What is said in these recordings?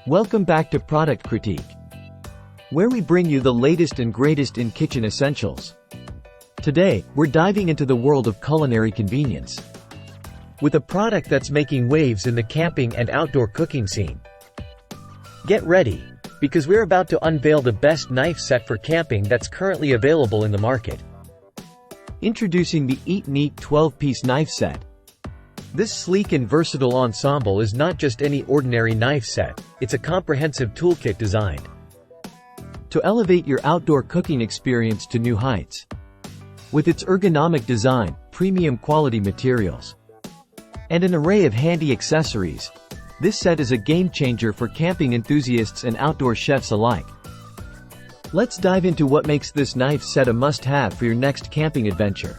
Welcome back to Product Critique, where we bring you the latest and greatest in kitchen essentials. Today, we're diving into the world of culinary convenience, with a product that's making waves in the camping and outdoor cooking scene. Get ready, because we're about to unveil the best knife set for camping that's currently available in the market. Introducing the EatNeat 12-piece knife set. This sleek and versatile ensemble is not just any ordinary knife set, it's a comprehensive toolkit designed to elevate your outdoor cooking experience to new heights. With its ergonomic design, premium quality materials, and an array of handy accessories, this set is a game-changer for camping enthusiasts and outdoor chefs alike. Let's dive into what makes this knife set a must-have for your next camping adventure.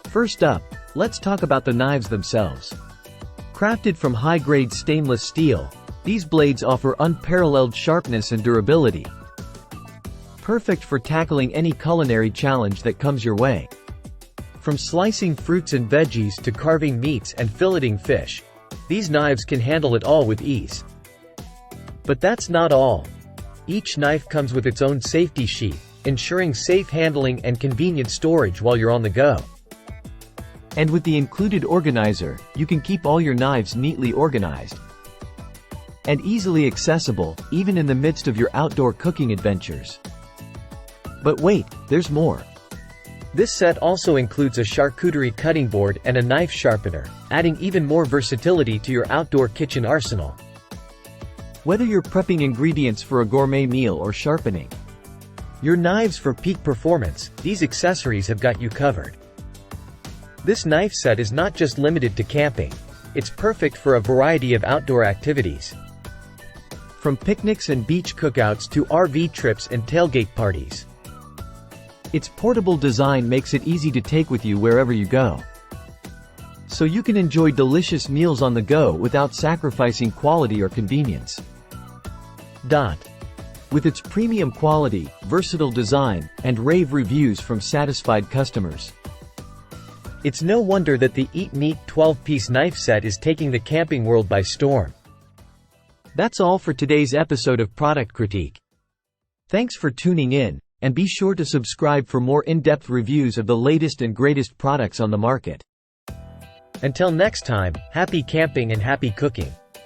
First up, let's talk about the knives themselves. Crafted from high-grade stainless steel, these blades offer unparalleled sharpness and durability, perfect for tackling any culinary challenge that comes your way. From slicing fruits and veggies to carving meats and filleting fish, these knives can handle it all with ease. But that's not all. Each knife comes with its own safety sheath, ensuring safe handling and convenient storage while you're on the go. And with the included organizer, you can keep all your knives neatly organized and easily accessible, even in the midst of your outdoor cooking adventures. But wait, there's more. This set also includes a charcuterie cutting board and a knife sharpener, adding even more versatility to your outdoor kitchen arsenal. Whether you're prepping ingredients for a gourmet meal or sharpening your knives for peak performance, these accessories have got you covered. This knife set is not just limited to camping. It's perfect for a variety of outdoor activities. From picnics and beach cookouts to RV trips and tailgate parties. Its portable design makes it easy to take with you wherever you go, so you can enjoy delicious meals on the go without sacrificing quality or convenience. With its premium quality, versatile design, and rave reviews from satisfied customers, it's no wonder that the EatNeat 12-piece knife set is taking the camping world by storm. That's all for today's episode of Product Critique. Thanks for tuning in, and be sure to subscribe for more in-depth reviews of the latest and greatest products on the market. Until next time, happy camping and happy cooking.